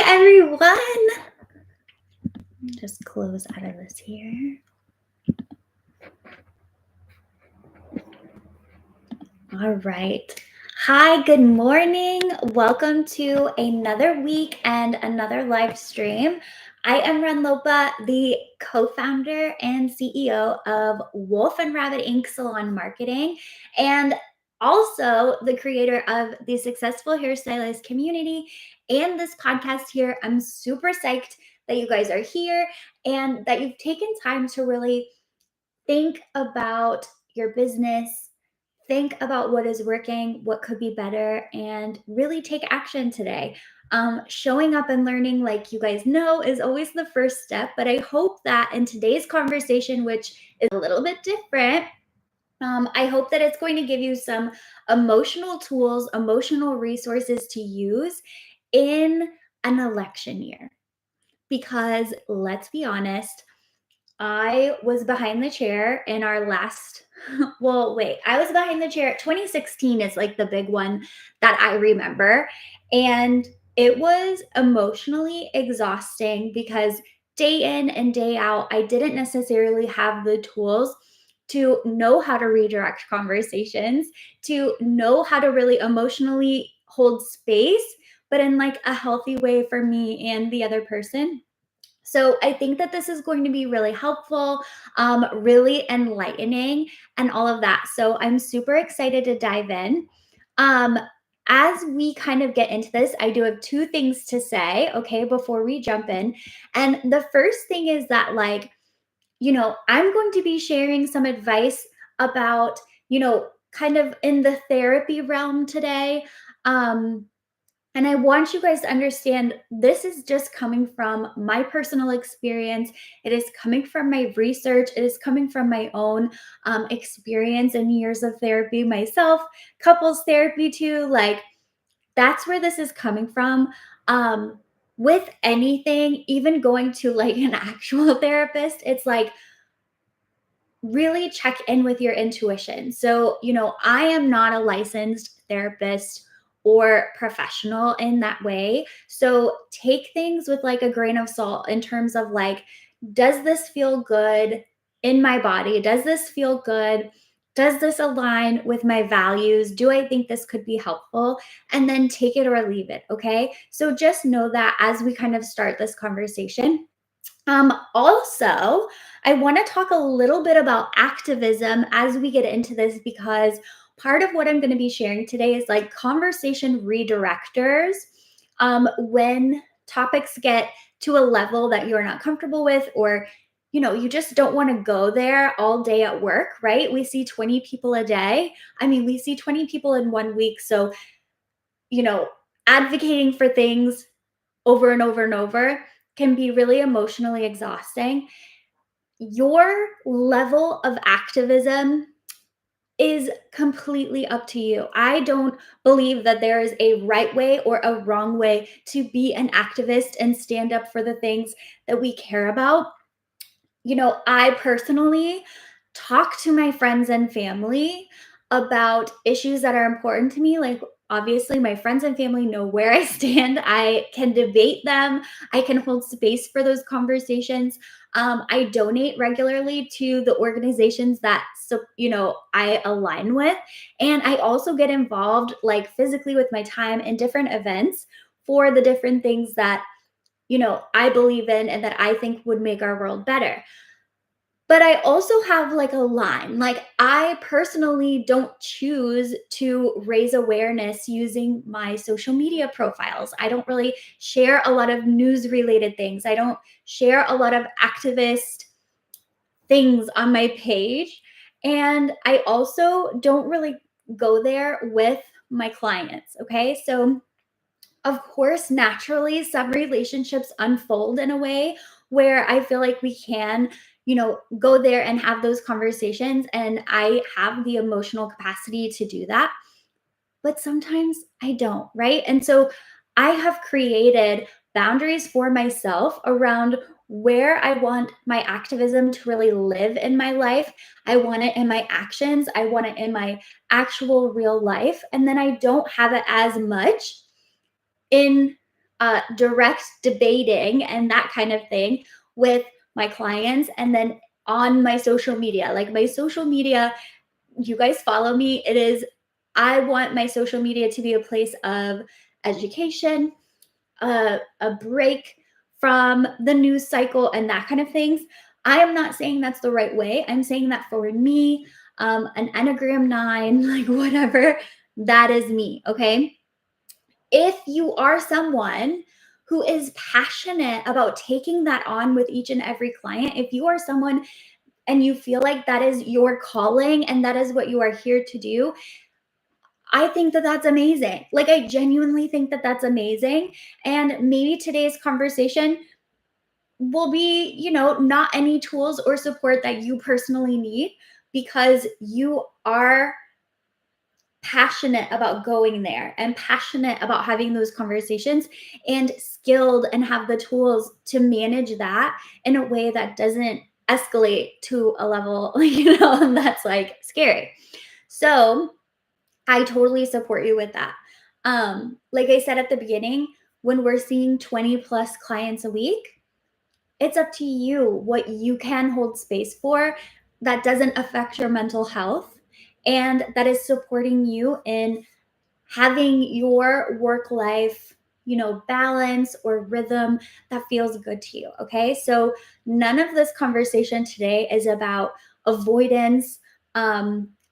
everyone. Just close out of this here. All right. Hi, good morning. Welcome to another week and another live stream. I am Ren Lopa, the co-founder and CEO of Wolf and Rabbit Inc. Salon Marketing, and also the creator of the Successful Hairstylist community and this podcast here. I'm super psyched that you guys are here and that you've taken time to really think about your business, think about what is working, what could be better, and really take action today. Showing up and learning, like you guys know, is always the first step. But I hope that in today's conversation, which is a little bit different, I hope that it's going to give you some emotional tools, emotional resources to use in an election year. Because let's be honest, I was behind the chair in our last, I was behind the chair. 2016 is like the big one that I remember. And it was emotionally exhausting because day in and day out, I didn't necessarily have the tools to know how to redirect conversations, to know how to really emotionally hold space, but in like a healthy way for me and the other person. So I think that this is going to be really helpful, really enlightening, and all of that. So I'm super excited to dive in. Um, as we kind of get into this, I do have two things to say, okay, before we jump in. And the first thing is that, I'm going to be sharing some advice about, kind of in the therapy realm today. Um, and I want you guys to understand this is just coming from my personal experience. It is coming from my research. It is coming from my own experience and years of therapy myself, couples therapy too. Like, that's where this is coming from. With anything, even going to like an actual therapist, it's like, really check in with your intuition. So, I am not a licensed therapist or professional in that way. So, take things with like a grain of salt in terms of like, does this feel good in my body? Does this feel good? Does this align with my values? Do I think this could be helpful? And then take it or leave it. Okay. So, just know that as we kind of start this conversation. Also, I want to talk a little bit about activism as we get into this because part of what I'm going to be sharing today is like conversation redirectors. When topics get to a level that you're not comfortable with, or you just don't want to go there all day at work, right? We see 20 people a day. I mean, we see 20 people in 1 week. So, you know, advocating for things over and over and over can be really emotionally exhausting. Your level of activism is completely up to you. I don't believe that there is a right way or a wrong way to be an activist and stand up for the things that we care about. I personally talk to my friends and family about issues that are important to me. Like, obviously, my friends and family know where I stand. I can debate them, I can hold space for those conversations. I donate regularly to the organizations that, I align with. And I also get involved, like, physically with my time in different events for the different things that, I believe in and that I think would make our world better. But I also have like a line. Like, I personally don't choose to raise awareness using my social media profiles. I don't really share a lot of news related things. I don't share a lot of activist things on my page. And I also don't really go there with my clients. Okay. So, of course, naturally, some relationships unfold in a way where I feel like we can, go there and have those conversations. And I have the emotional capacity to do that. But sometimes I don't, right? And so I have created boundaries for myself around where I want my activism to really live in my life. I want it in my actions, I want it in my actual real life. And then I don't have it as much in direct debating and that kind of thing with my clients. And then on my social media, like my social media, you guys follow me. I want my social media to be a place of education, a break from the news cycle and that kind of things. I am not saying that's the right way. I'm saying that for me, an Enneagram 9, like whatever, that is me. Okay. If you are someone who is passionate about taking that on with each and every client, if you are someone and you feel like that is your calling and that is what you are here to do, I think that that's amazing. Like, I genuinely think that that's amazing. And maybe today's conversation will be, not any tools or support that you personally need because you are passionate about going there and passionate about having those conversations and skilled and have the tools to manage that in a way that doesn't escalate to a level, that's like scary. So, I totally support you with that. Like I said at the beginning, when we're seeing 20 plus clients a week, it's up to you what you can hold space for that doesn't affect your mental health and that is supporting you in having your work life, balance or rhythm that feels good to you. Okay. So none of this conversation today is about avoidance,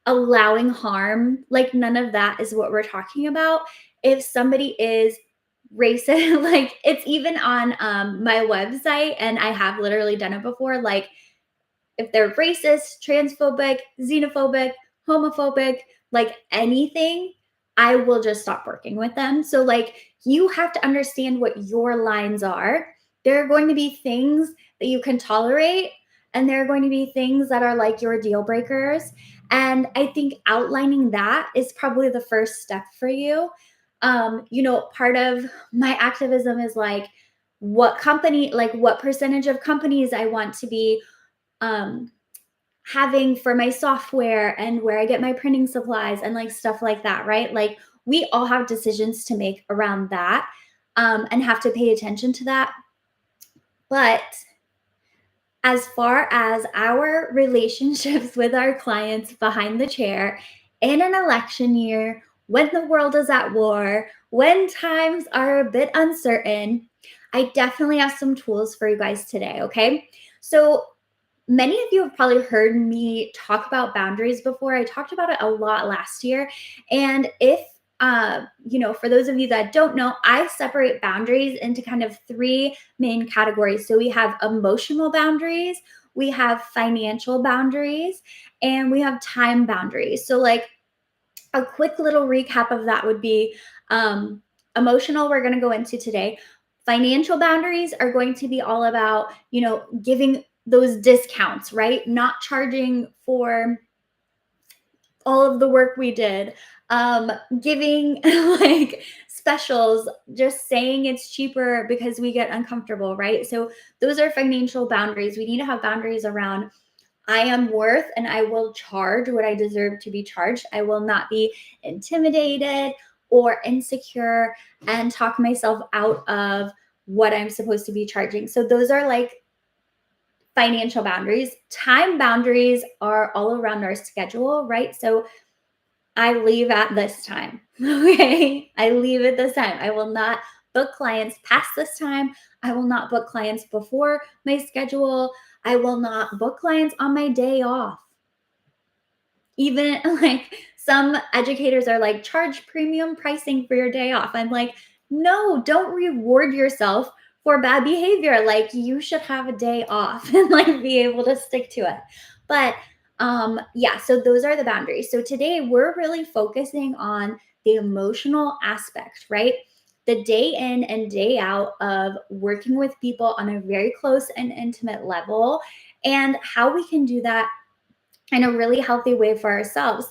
allowing harm. Like none of that is what we're talking about. If somebody is racist, like it's even on my website, and I have literally done it before. Like if they're racist, transphobic, xenophobic, homophobic, like anything, I will just stop working with them. So, like, you have to understand what your lines are. There are going to be things that you can tolerate, and there are going to be things that are like your deal breakers. And I think outlining that is probably the first step for you. Part of my activism is like, what percentage of companies I want to be um, having for my software and where I get my printing supplies and like stuff like that, right? Like we all have decisions to make around that and have to pay attention to that. But as far as our relationships with our clients behind the chair in an election year, when the world is at war, when times are a bit uncertain, I definitely have some tools for you guys today, okay? So many of you have probably heard me talk about boundaries before. I talked about it a lot last year. And if, for those of you that don't know, I separate boundaries into kind of three main categories. So we have emotional boundaries, we have financial boundaries, and we have time boundaries. So, like, a quick little recap of that would be emotional, we're going to go into today. Financial boundaries are going to be all about, giving those discounts, right? Not charging for all of the work we did, giving like specials, just saying it's cheaper because we get uncomfortable, right? So those are financial boundaries. We need to have boundaries around I am worth and I will charge what I deserve to be charged. I will not be intimidated or insecure and talk myself out of what I'm supposed to be charging. So those are like financial boundaries. Time boundaries are all around our schedule, right? So I leave at this time. Okay. I leave at this time. I will not book clients past this time. I will not book clients before my schedule. I will not book clients on my day off. Even like some educators are like, charge premium pricing for your day off. I'm like, no, don't reward yourself for bad behavior. Like you should have a day off and like be able to stick to it. But yeah, so those are the boundaries. So today we're really focusing on the emotional aspect, right? The day in and day out of working with people on a very close and intimate level, and how we can do that in a really healthy way for ourselves.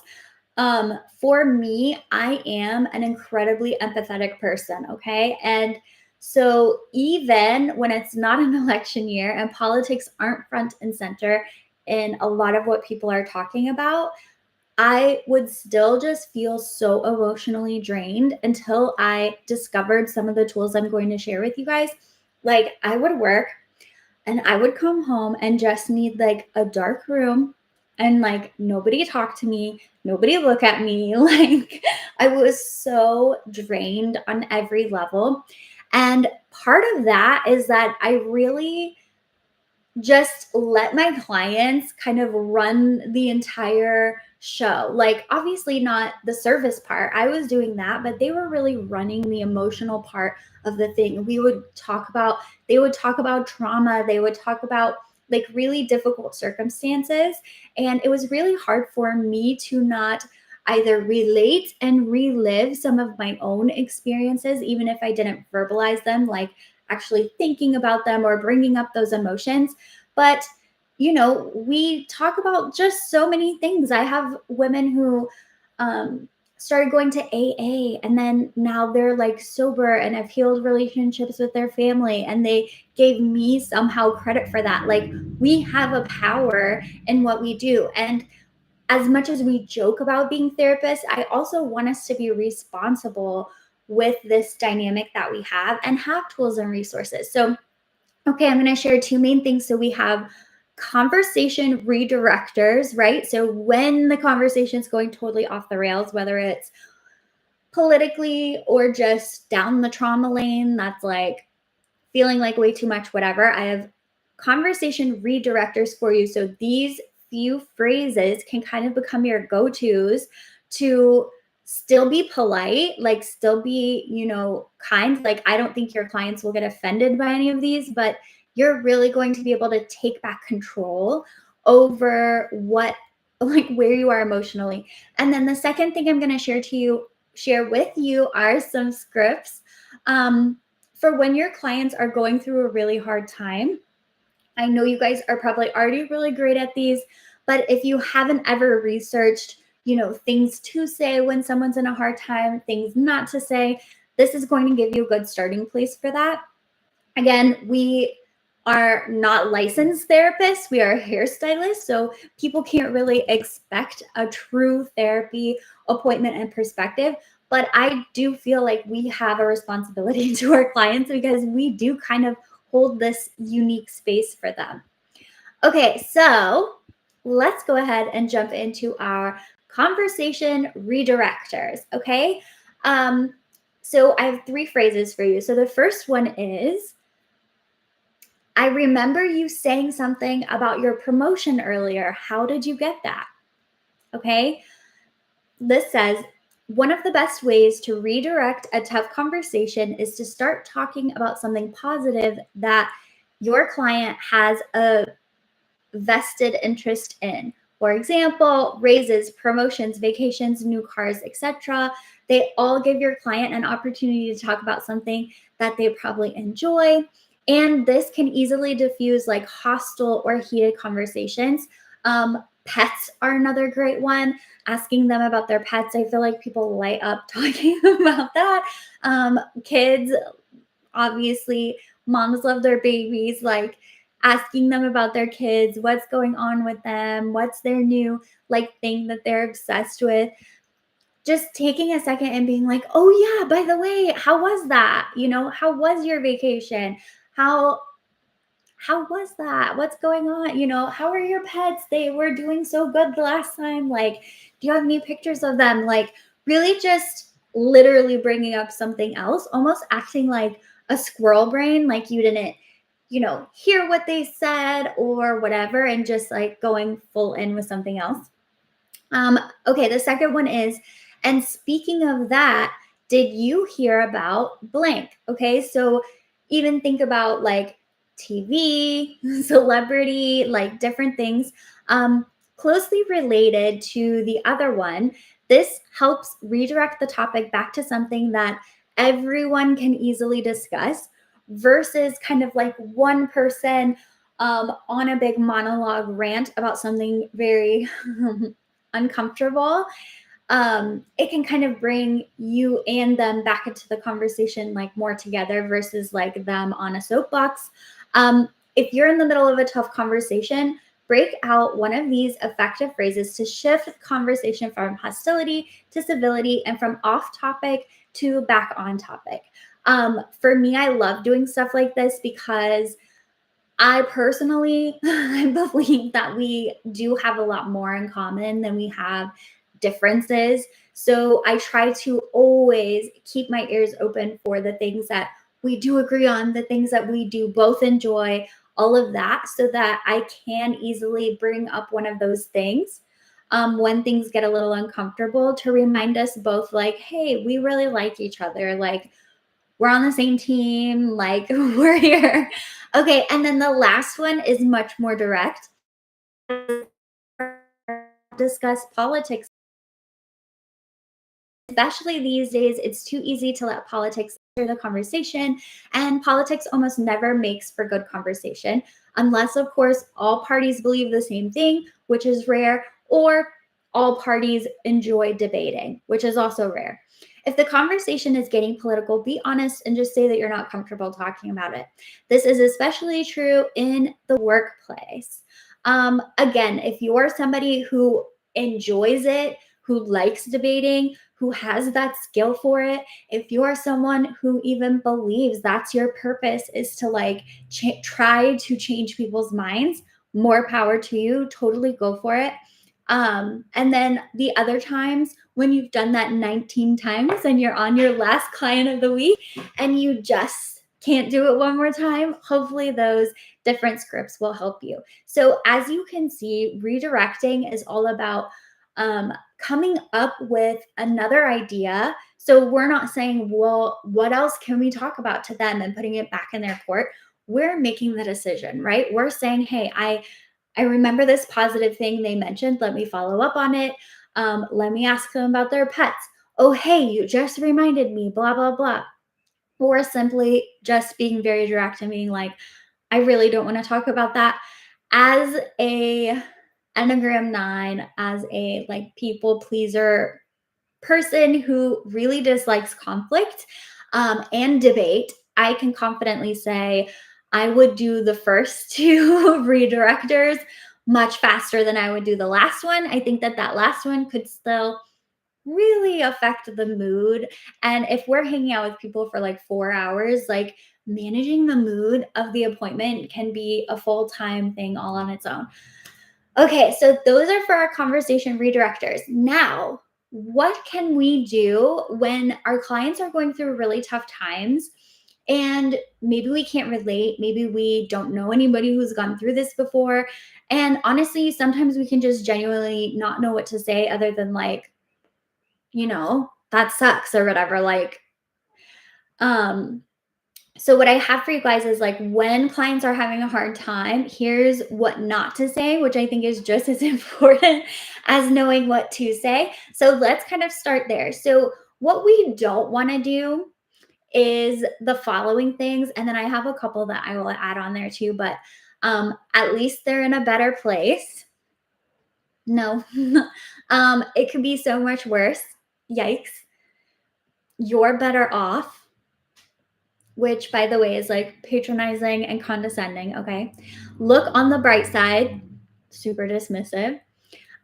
For me, I am an incredibly empathetic person, okay? And so even when it's not an election year and politics aren't front and center in a lot of what people are talking about, I would still just feel so emotionally drained until I discovered some of the tools I'm going to share with you guys. Like, I would work and I would come home and just need like a dark room and like nobody talk to me, nobody look at me. Like, I was so drained on every level. And part of that is that I really just let my clients kind of run the entire show. Like, obviously, not the service part. I was doing that, but they were really running the emotional part of the thing. They would talk about trauma, they would talk about like really difficult circumstances. And it was really hard for me to not either relate and relive some of my own experiences, even if I didn't verbalize them, like actually thinking about them or bringing up those emotions. But, we talk about just so many things. I have women who um, started going to AA and then now they're like sober and have healed relationships with their family. And they gave me somehow credit for that. Like, we have a power in what we do. And as much as we joke about being therapists, I also want us to be responsible with this dynamic that we have and have tools and resources. So, okay, I'm going to share two main things. So we have conversation redirectors, right? So when the conversation is going totally off the rails, whether it's politically or just down the trauma lane, that's like feeling like way too much, whatever, I have conversation redirectors for you. So these few phrases can kind of become your go-tos to still be polite, like still be, kind. Like, I don't think your clients will get offended by any of these, but you're really going to be able to take back control over like where you are emotionally. And then the second thing I'm going to share with you are some scripts. For when your clients are going through a really hard time. I know you guys are probably already really great at these, but if you haven't ever researched, things to say when someone's in a hard time, things not to say, this is going to give you a good starting place for that. Again, we are not licensed therapists. We are hairstylists. So people can't really expect a true therapy appointment and perspective. But I do feel like we have a responsibility to our clients because we do kind of hold this unique space for them. Okay, so let's go ahead and jump into our conversation redirectors. Okay. So I have three phrases for you. So the first one is, I remember you saying something about your promotion earlier. How did you get that? Okay. This says, one of the best ways to redirect a tough conversation is to start talking about something positive that your client has a vested interest in. For example, raises, promotions, vacations, new cars, etc. They all give your client an opportunity to talk about something that they probably enjoy. And this can easily diffuse like hostile or heated conversations. Pets are another great one. Asking them about their pets. I feel like people light up talking about that. Kids, obviously, moms love their babies. Like, asking them about their kids, what's going on with them, what's their new like thing that they're obsessed with. Just taking a second and being like, oh yeah, by the way, how was that? How was your vacation? How was that? What's going on? How are your pets? They were doing so good the last time. Like, do you have any pictures of them? Like, really just literally bringing up something else, almost acting like a squirrel brain, like you didn't, hear what they said or whatever, and just like going full in with something else. Okay, the second one is, and speaking of that, did you hear about blank? Okay, so even think about like TV, celebrity, like different things closely related to the other one. This helps redirect the topic back to something that everyone can easily discuss versus kind of like one person on a big monologue rant about something very uncomfortable. It can kind of bring you and them back into the conversation like more together versus like them on a soapbox. If you're in the middle of a tough conversation, break out one of these effective phrases to shift the conversation from hostility to civility and from off topic to back on topic. For me, I love doing stuff like this because I personally I believe that we do have a lot more in common than we have differences. So I try to always keep my ears open for the things that we do agree on, the things that we do both enjoy, all of that, so that I can easily bring up one of those things when things get a little uncomfortable to remind us both, like, hey, we really like each other. Like, we're on the same team, like we're here. Okay, and then the last one is much more direct. Discuss politics. Especially these days, it's too easy to let politics enter the conversation, and politics almost never makes for good conversation, unless, of course, all parties believe the same thing, which is rare, or all parties enjoy debating, which is also rare. If the conversation is getting political, be honest and just say that you're not comfortable talking about it. This is especially true in the workplace. Again, if you're somebody who enjoys it, who likes debating, who has that skill for it, if you're someone who even believes that's your purpose is to like try to change people's minds, more power to you. Totally go for it. And then the other times when you've done that 19 times and you're on your last client of the week and you just can't do it one more time, hopefully those different scripts will help you. So, as you can see, redirecting is all about coming up with another idea. So, we're not saying, well, what else can we talk about to them and putting it back in their court. We're making the decision, right? We're saying, hey, I remember this positive thing they mentioned. Let me follow up on it. Let me ask them about their pets. Oh, hey, you just reminded me, blah, blah, blah. Or simply just being very direct and being like, I really don't want to talk about that. As a Enneagram 9, as a like people pleaser person who really dislikes conflict and debate, I can confidently say I would do the first two redirectors much faster than I would do the last one. I think that that last one could still really affect the mood. And if we're hanging out with people for like 4 hours, like managing the mood of the appointment can be a full time thing all on its own. Okay, so those are for our conversation redirectors. Now, what can we do when our clients are going through really tough times and maybe we can't relate? Maybe we don't know anybody who's gone through this before. And honestly, sometimes we can just genuinely not know what to say other than like, that sucks or whatever. Like, um, so what I have for you guys is like when clients are having a hard time, here's what not to say, which I think is just as important as knowing what to say. So let's kind of start there. So what we don't want to do is the following things, and then I have a couple that I will add on there too, but at least they're in a better place. No. It could be so much worse. Yikes. You're better off, which by the way is like patronizing and condescending. Okay. Look on the bright side, super dismissive.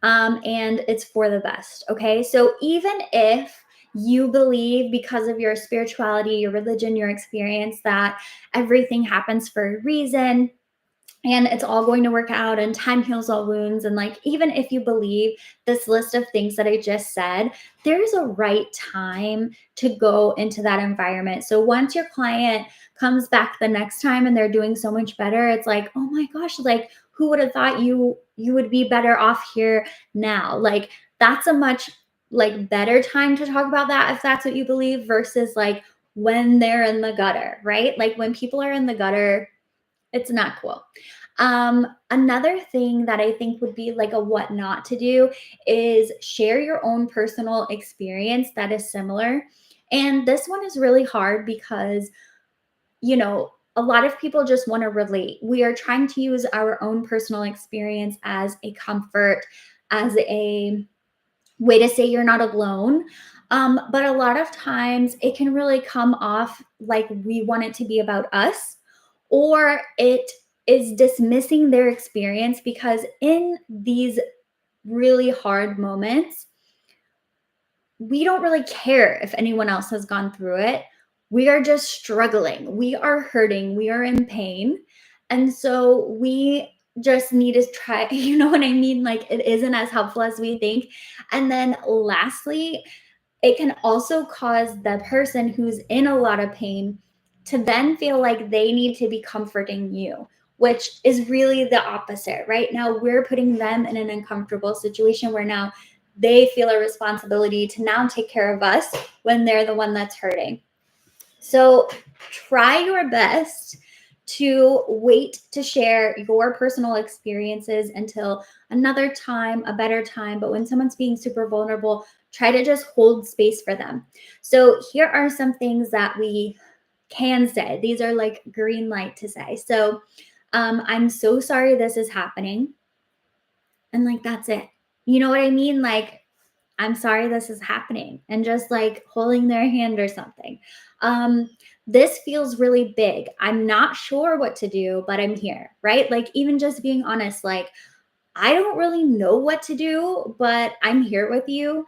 And it's for the best. Okay. So even if you believe because of your spirituality, your religion, your experience that everything happens for a reason, and it's all going to work out and time heals all wounds, and like even if you believe this list of things that I just said, there's a right time to go into that environment. So once your client comes back the next time and they're doing so much better, it's like, oh my gosh, like who would have thought you would be better off here now? Like that's a much like better time to talk about that if that's what you believe versus like when they're in the gutter, right? Like when people are in the gutter, it's not cool. Another thing that I think would be like a what not to do is share your own personal experience that is similar. And this one is really hard because, a lot of people just want to relate. We are trying to use our own personal experience as a comfort, as a way to say you're not alone. But a lot of times it can really come off like we want it to be about us, or it is dismissing their experience, because in these really hard moments, we don't really care if anyone else has gone through it. We are just struggling. We are hurting. We are in pain. And so we just need to try, you know what I mean? Like, it isn't as helpful as we think. And then lastly, it can also cause the person who's in a lot of pain to then feel like they need to be comforting you, which is really the opposite. Right now, we're putting them in an uncomfortable situation where now they feel a responsibility to now take care of us when they're the one that's hurting. So try your best to wait to share your personal experiences until another time, a better time. But when someone's being super vulnerable, try to just hold space for them. So here are some things that we can say. These are like green light to say. So I'm so sorry this is happening. And like, that's it. You know what I mean? Like, I'm sorry this is happening, and just like holding their hand or something. Um, this feels really big. I'm not sure what to do, but I'm here, right? Like, even just being honest, like, I don't really know what to do, but I'm here with you.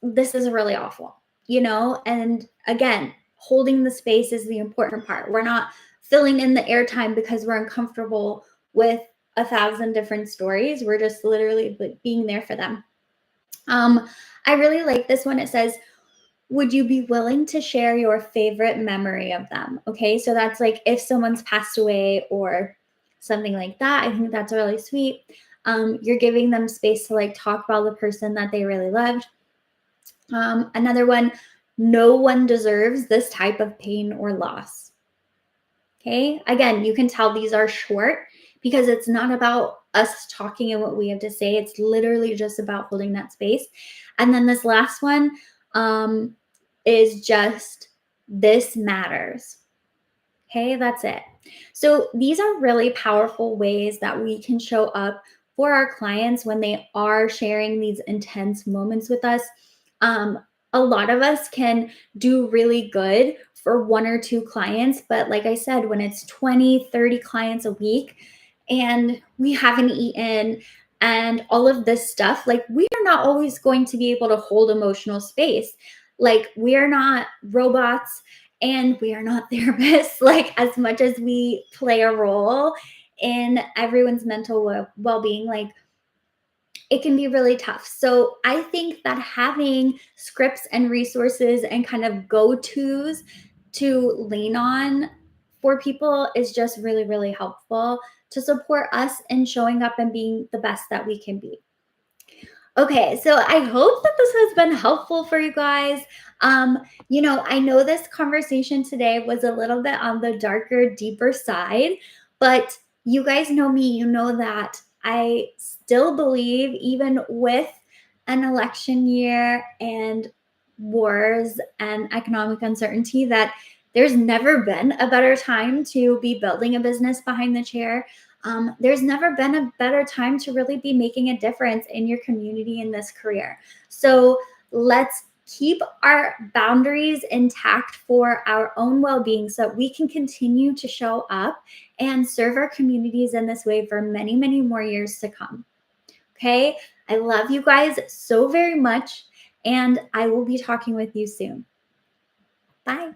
This is really awful, you know? And again, holding the space is the important part. We're not filling in the airtime because we're uncomfortable with 1,000 different stories. We're just literally like being there for them. Um, I really like this one. It says, would you be willing to share your favorite memory of them? Okay, so that's like if someone's passed away or something like that. I think that's really sweet. You're giving them space to like talk about the person that they really loved. Another one, no one deserves this type of pain or loss. Okay, again, you can tell these are short because it's not about us talking and what we have to say. It's literally just about holding that space. And then this last one is just, this matters. Okay, that's it. So these are really powerful ways that we can show up for our clients when they are sharing these intense moments with us. Um, a lot of us can do really good for one or two clients, but like I said, when it's 20, 30 clients a week and we haven't eaten and all of this stuff, like, we are not always going to be able to hold emotional space. Like, we are not robots and we are not therapists. Like, as much as we play a role in everyone's mental well-being, like, it can be really tough. So I think that having scripts and resources and kind of go-tos to lean on for people is just really, really helpful to support us in showing up and being the best that we can be. Okay, so I hope that this has been helpful for you guys. I know this conversation today was a little bit on the darker, deeper side, but you guys know me, you know that I still believe, even with an election year and wars and economic uncertainty, that there's never been a better time to be building a business behind the chair. There's never been a better time to really be making a difference in your community in this career. So let's keep our boundaries intact for our own well-being so that we can continue to show up and serve our communities in this way for many, many more years to come. Okay, I love you guys so very much, and I will be talking with you soon. Bye.